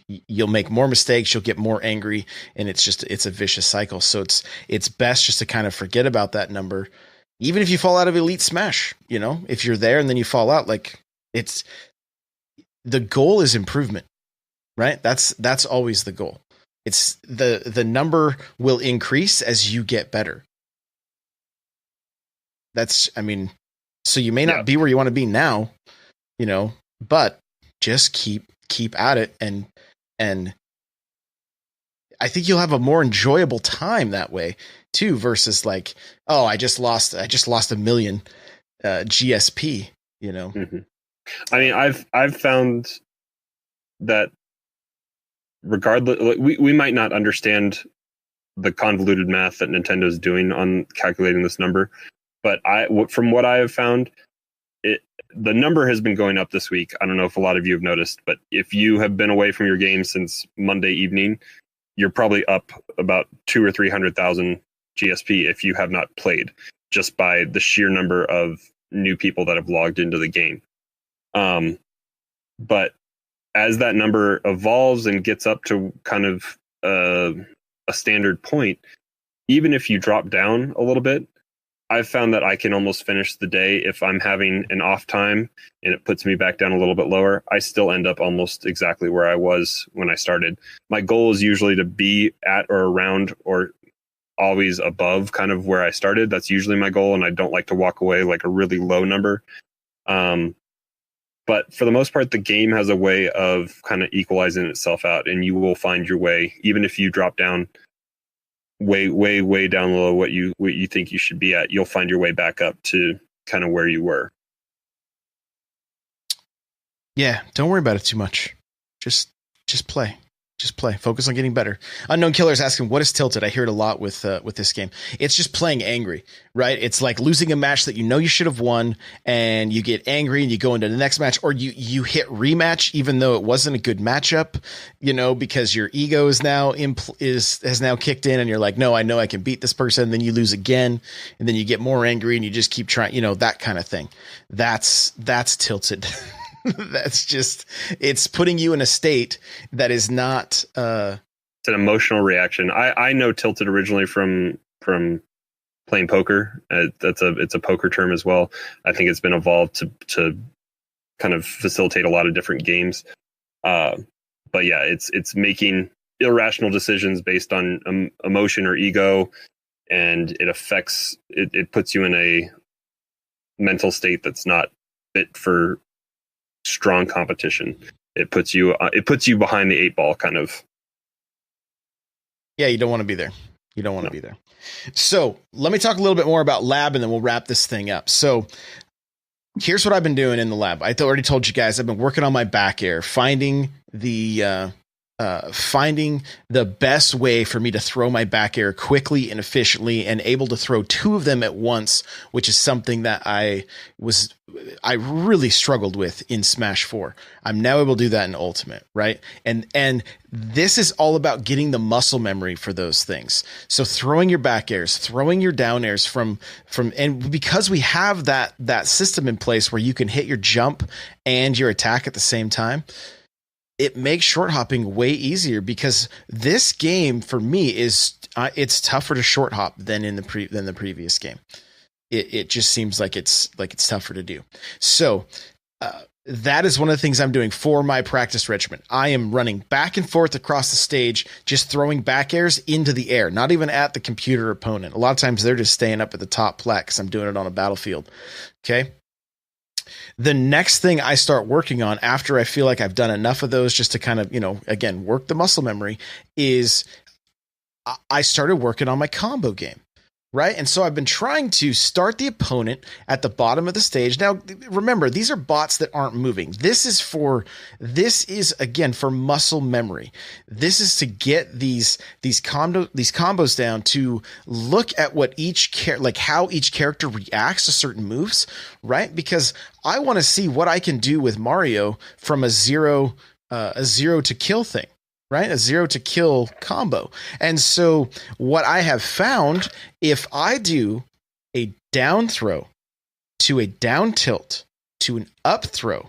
Speaker 1: You'll make more mistakes, you'll get more angry, and it's a vicious cycle. So it's best just to kind of forget about that number. Even if you fall out of Elite Smash, if you're there and then you fall out, like, the goal is improvement, right? That's always the goal. It's the number will increase as you get better. So you may not be where you want to be now, but just keep at it. And I think you'll have a more enjoyable time that way too, versus like, oh, I just lost a million GSP,
Speaker 2: Mm-hmm. I mean, I've found that regardless, we might not understand the convoluted math that Nintendo's doing on calculating this number, but from what I have found, the number has been going up this week. I don't know if a lot of you have noticed, but if you have been away from your game since Monday evening, you're probably up about 200,000 or 300,000 GSP if you have not played, just by the sheer number of new people that have logged into the game. But as that number evolves and gets up to kind of a standard point, even if you drop down a little bit, I've found that I can almost finish the day. If I'm having an off time and it puts me back down a little bit lower, I still end up almost exactly where I was when I started. My goal is usually to be at or around or always above kind of where I started. That's usually my goal, and I don't like to walk away like a really low number. But for the most part, the game has a way of kind of equalizing itself out, and you will find your way, even if you drop down way down low what you think you should be at. You'll find your way back up to kind of where you were.
Speaker 1: Yeah, don't worry about it too much. Just play. Just play. Focus on getting better. Unknown Killer is asking, what is tilted? I hear it a lot with this game. It's just playing angry, right? It's like losing a match that you should have won, and you get angry and you go into the next match, or you hit rematch even though it wasn't a good matchup, because your ego is now has now kicked in, and you're like, no, I know I can beat this person. And then you lose again, and then you get more angry, and you just keep trying, that kind of thing. That's tilted. That's just, it's putting you in a state that is not
Speaker 2: it's an emotional reaction. I know tilted originally from playing poker. It's a poker term as well. I think it's been evolved to kind of facilitate a lot of different games. But yeah, it's making irrational decisions based on emotion or ego, and it puts you in a mental state that's not fit for strong competition. It puts you behind the eight ball, kind of.
Speaker 1: Yeah, you don't want to be there. You don't want to be there. So let me talk a little bit more about lab, and then we'll wrap this thing up. So here's what I've been doing in the lab. I already told you guys I've been working on my back air, finding the best way for me to throw my back air quickly and efficiently, and able to throw two of them at once, which is something that I really struggled with in Smash 4. I'm now able to do that in Ultimate, right? And this is all about getting the muscle memory for those things. So throwing your back airs, throwing your down airs from and because we have that system in place where you can hit your jump and your attack at the same time, it makes short hopping way easier, because this game for me is it's tougher to short hop than the previous game. It just seems like it's tougher to do. So that is one of the things I'm doing for my practice regimen. I am running back and forth across the stage, just throwing back airs into the air, not even at the computer opponent. A lot of times they're just staying up at the top plex. I'm doing it on a battlefield. Okay. The next thing I start working on after I feel like I've done enough of those, just to kind of, again, work the muscle memory, is I started working on my combo game. right? And so I've been trying to start the opponent at the bottom of the stage. Now, remember, these are bots that aren't moving. This is again for muscle memory. This is to get these combos down, to look at what how each character reacts to certain moves, right? Because I want to see what I can do with Mario from a zero to kill thing. Right? A 0 to kill combo. And so what I have found, if I do a down throw to a down tilt to an up throw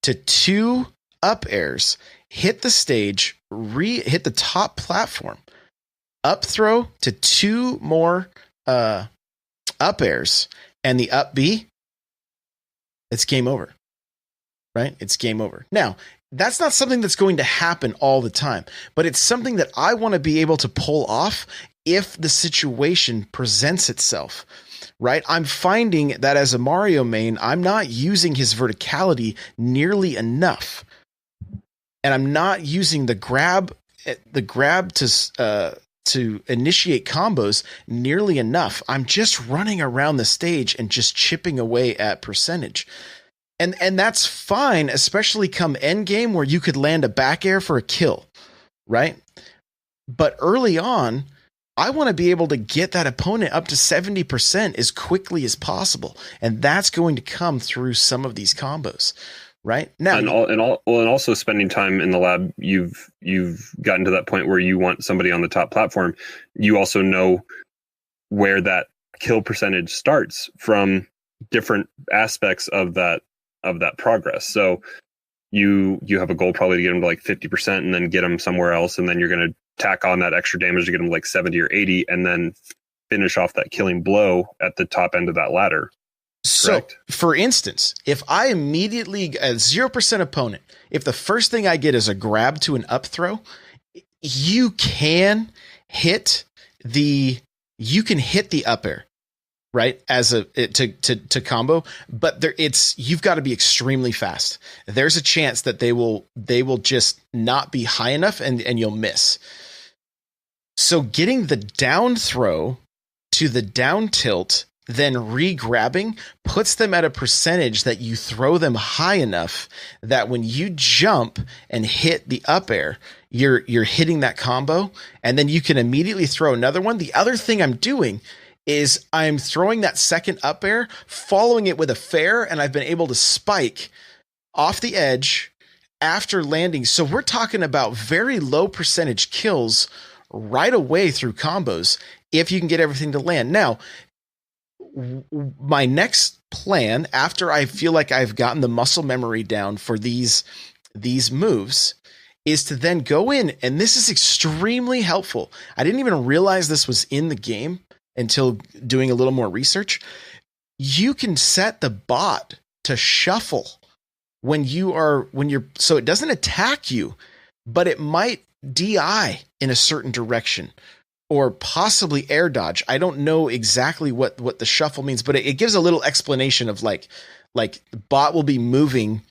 Speaker 1: to 2 up airs, hit the stage, hit the top platform, up throw to 2 more up airs, and the up B, it's game over. Right? It's game over. Now, that's not something that's going to happen all the time, but it's something that I want to be able to pull off if the situation presents itself, right? I'm finding that as a Mario main, I'm not using his verticality nearly enough. And I'm not using the grab to initiate combos nearly enough. I'm just running around the stage and just chipping away at percentage. And that's fine, especially come end game where you could land a back air for a kill, right? But early on, I want to be able to get that opponent up to 70% as quickly as possible. And that's going to come through some of these combos, right? Now,
Speaker 2: and also spending time in the lab, you've gotten to that point where you want somebody on the top platform. You also know where that kill percentage starts from different aspects of that progress. So you have a goal probably to get them to like 50% and then get them somewhere else. And then you're going to tack on that extra damage to get them like 70 or 80 and then finish off that killing blow at the top end of that ladder.
Speaker 1: So
Speaker 2: correct?
Speaker 1: For instance, if I immediately a 0% opponent, if the first thing I get is a grab to an up throw, you can hit the up air. Right, as to combo, but you've got to be extremely fast. There's a chance that they will just not be high enough, and you'll miss. So getting the down throw to the down tilt, then re-grabbing, puts them at a percentage that you throw them high enough that when you jump and hit the up air, you're hitting that combo, and then you can immediately throw another one. The other thing I'm doing is I'm throwing that second up air, following it with a fair, and I've been able to spike off the edge after landing. So we're talking about very low percentage kills right away through combos if you can get everything to land. Now, my next plan, after I feel like I've gotten the muscle memory down for these moves, is to then go in, and this is extremely helpful. I didn't even realize this was in the game until doing a little more research. You can set the bot to shuffle so it doesn't attack you, but it might DI in a certain direction or possibly air dodge. I don't know exactly what the shuffle means, but it gives a little explanation of like the bot will be moving,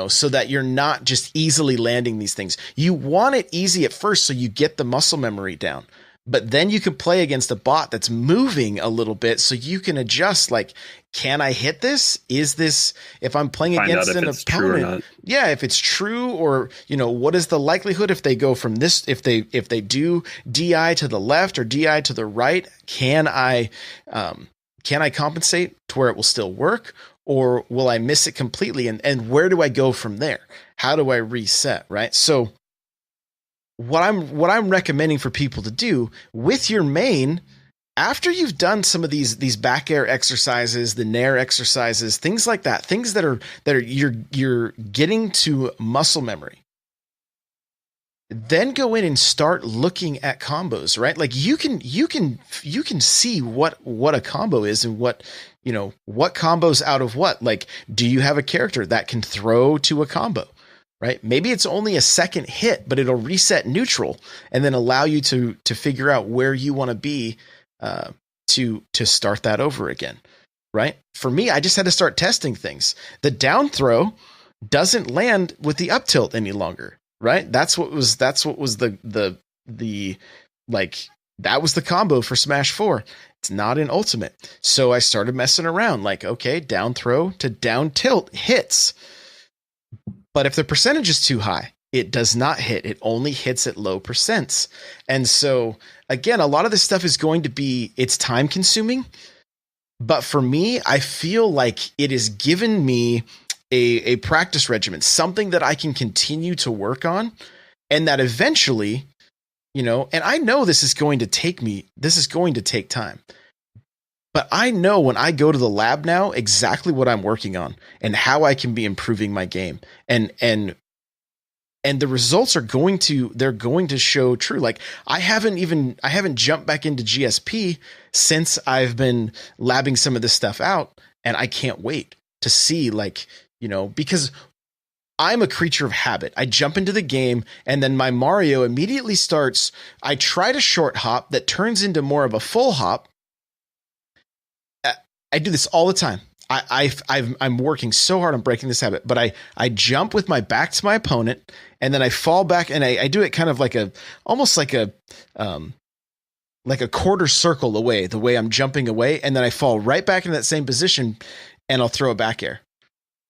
Speaker 1: so that you're not just easily landing these things. You want it easy at first so you get the muscle memory down. But then you can play against a bot that's moving a little bit, so you can adjust. Like, can I hit this? Is this, if I'm playing against an opponent? Yeah, if it's true, or what is the likelihood if they go from this? If they do DI to the left or DI to the right, can I compensate to where it will still work, or will I miss it completely? And where do I go from there? How do I reset? Right, so. What I'm recommending for people to do with your main, after you've done some of these back air exercises, the nair exercises, things like that, things that are you're getting to muscle memory, then go in and start looking at combos, right? Like you can see what a combo is and what combos out of what. Like, do you have a character that can throw to a combo? Right? Maybe it's only a second hit, but it'll reset neutral and then allow you to figure out where you want to be to start that over again. Right? For me, I just had to start testing things. The down throw doesn't land with the up tilt any longer. Right? That was the combo for Smash 4. It's not in Ultimate. So I started messing around, like, okay, down throw to down tilt hits. But if the percentage is too high, it does not hit. It only hits at low percents. And so, again, a lot of this stuff is going to be, it's time consuming. But for me, I feel like it has given me a practice regimen, something that I can continue to work on, and that eventually, you know, and I know this is going to take time. But I know when I go to the lab now exactly what I'm working on and how I can be improving my game. And the results are going to show true. Like I haven't jumped back into GSP since I've been labbing some of this stuff out, and I can't wait to see, like, you know, because I'm a creature of habit. I jump into the game and then my Mario immediately starts. I try to short hop that turns into more of a full hop. I do this all the time. I'm working so hard on breaking this habit, but I jump with my back to my opponent and then I fall back and I do it kind of like almost like a quarter circle away, the way I'm jumping away. And then I fall right back into that same position and I'll throw a back air.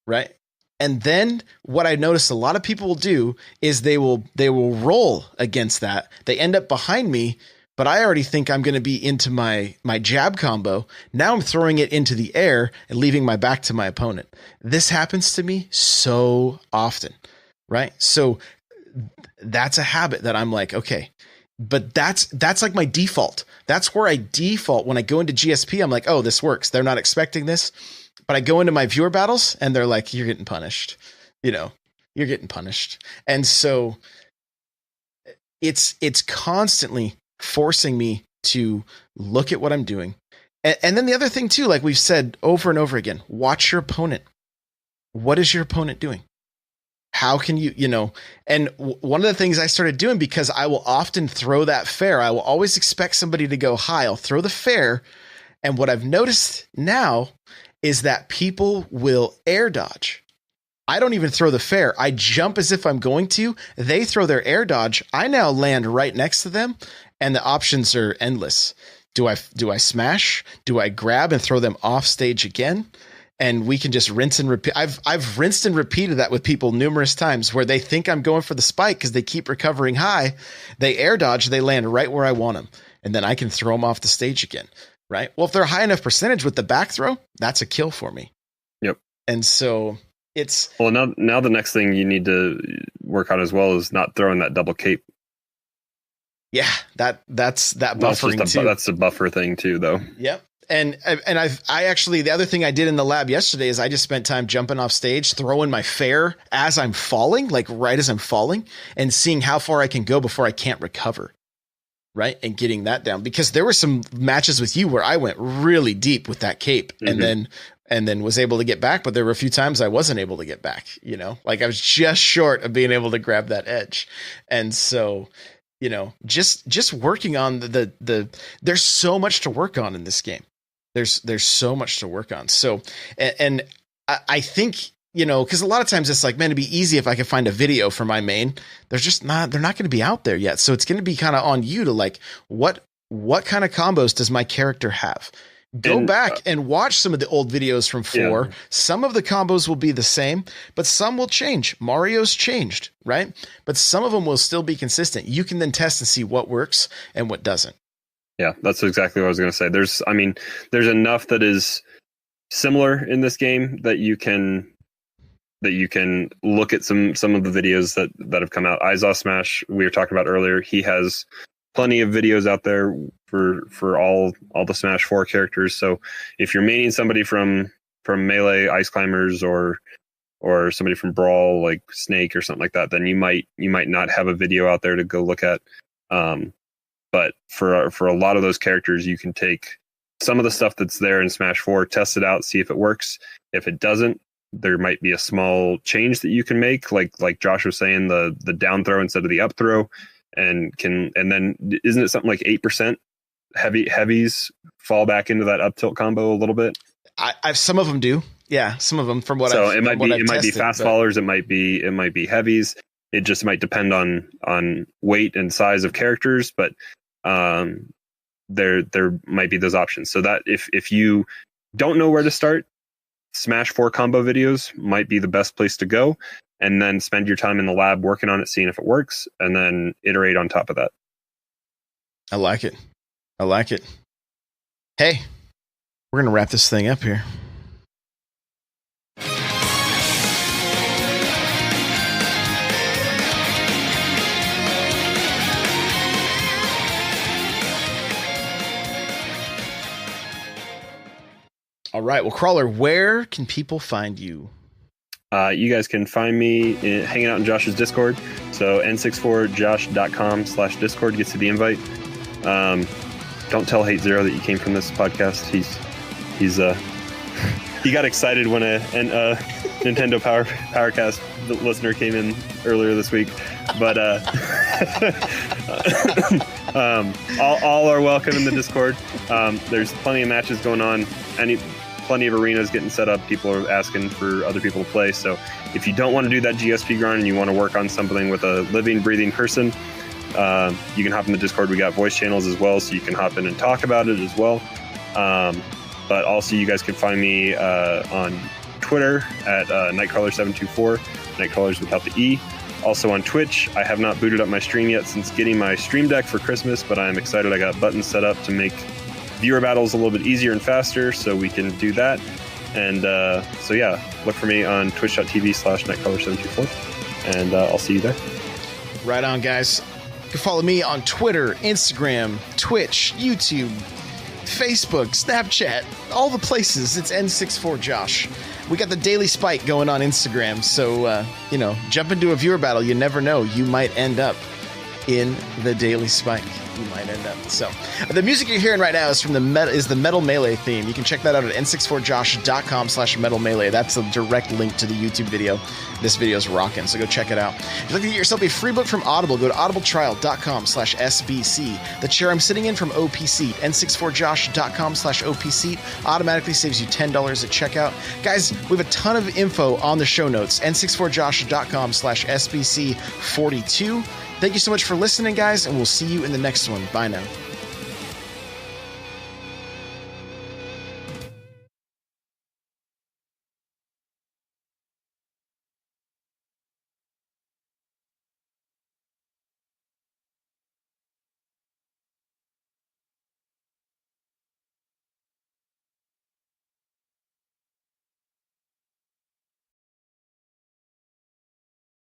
Speaker 1: Right. And then what I noticed a lot of people will do is they will roll against that. They end up behind me, but I already think I'm going to be into my jab combo. Now I'm throwing it into the air and leaving my back to my opponent. This happens to me so often, right? So that's a habit that I'm like, okay, but that's like my default. That's where I default when I go into GSP. I'm like, oh, this works. They're not expecting this. But I go into my viewer battles and they're like, you're getting punished, you know, you're getting punished. And so it's constantly forcing me to look at what I'm doing. And then the other thing too, like we've said over and over again, watch your opponent. What is your opponent doing? How can you, you know, and one of the things I started doing, because I will often throw that fair, I will always expect somebody to go high. I'll throw the fair. And what I've noticed now is that people will air dodge. I don't even throw the fair. I jump as if I'm going to. They throw their air dodge. I now land right next to them, and the options are endless. Do I smash? Do I grab and throw them off stage again? And we can just rinse and repeat. I've rinsed and repeated that with people numerous times where they think I'm going for the spike because they keep recovering high. They air dodge. They land right where I want them, and then I can throw them off the stage again. Right. Well, if they're high enough percentage with the back throw, that's a kill for me. Yep. And so it's
Speaker 2: now the next thing you need to work on as well is not throwing that double cape.
Speaker 1: Yeah, that's buffering too.
Speaker 2: That's a buffer thing too, though.
Speaker 1: Yep. And I actually, the other thing I did in the lab yesterday is I just spent time jumping off stage, throwing my fair as I'm falling, like right as I'm falling, and seeing how far I can go before I can't recover. Right. And getting that down, because there were some matches with you where I went really deep with that cape and then was able to get back. But there were a few times I wasn't able to get back, you know, like I was just short of being able to grab that edge. And so, you know, just working on the there's so much to work on in this game. There's so much to work on. So, and I think, you know, because a lot of times it's like, man, it'd be easy if I could find a video for my main. They're not going to be out there yet. So it's going to be kind of on you to like, what kind of combos does my character have? Go back and watch some of the old videos from 4. Yeah. Some of the combos will be the same, but some will change. Mario's changed, right? But some of them will still be consistent. You can then test and see what works and what doesn't.
Speaker 2: Yeah, that's exactly what I was going to say. There's enough that is similar in this game that you can look at some of the videos that have come out. Izaw Smash, we were talking about earlier. He has plenty of videos out there for all the Smash 4 characters. So if you're maining somebody from Melee, Ice Climbers, or somebody from Brawl like Snake or something like that, then you might not have a video out there to go look at. But for a lot of those characters, you can take some of the stuff that's there in Smash 4, test it out, see if it works. If it doesn't, there might be a small change that you can make, like Josh was saying, the down throw instead of the up throw, and then isn't it something like 8% heavies fall back into that up tilt combo a little bit?
Speaker 1: I've some of them do, yeah, some of them from what.
Speaker 2: So it might be fast fallers, it might be heavies. It just might depend on weight and size of characters, but there might be those options. So that if you don't know where to start, Smash 4 combo videos might be the best place to go, and then spend your time in the lab working on it, seeing if it works, and then iterate on top of that.
Speaker 1: I like it. Hey, we're going to wrap this thing up here. All right. Well, Crawler, where can people find you?
Speaker 2: You guys can find me hanging out in Josh's Discord. So n64josh.com/Discord gets you the invite. Don't tell Hate Zero that you came from this podcast. He got excited when a Nintendo Powercast listener came in earlier this week. But all are welcome in the Discord. There's plenty of matches going on. Plenty of arenas getting set up. People are asking for other people to play. So if you don't want to do that GSP grind and you want to work on something with a living, breathing person, you can hop in the Discord. We got voice channels as well, so you can hop in and talk about it as well. But also you guys can find me on Twitter at NightCrawlr724. NightCrawlr's without the E. Also on Twitch. I have not booted up my stream yet since getting my Stream Deck for Christmas, but I'm excited. I got buttons set up to make viewer battles a little bit easier and faster, so we can do that. And so yeah, look for me on twitch.tv/NightCrawlr724, and I'll see you there.
Speaker 1: Right on, guys. You can follow me on Twitter, Instagram, Twitch, YouTube, Facebook, Snapchat, all the places. It's N64Josh. We got the Daily Spike going on Instagram, so jump into a viewer battle. You never know, you might end up in the Daily Spike. So the music you're hearing right now is from the Metal Melee theme. You can check that out at n64josh.com/Metal Melee. That's a direct link to the YouTube video. This video is rocking, so go check it out. If you'd like to get yourself a free book from Audible, go to audibletrial.com/SBC. The chair I'm sitting in from OPC, n64josh.com/OPC, automatically saves you $10 at checkout. Guys, we have a ton of info on the show notes, n64josh.com/SBC42. Thank you so much for listening, guys, and we'll see you in the next one. Bye now.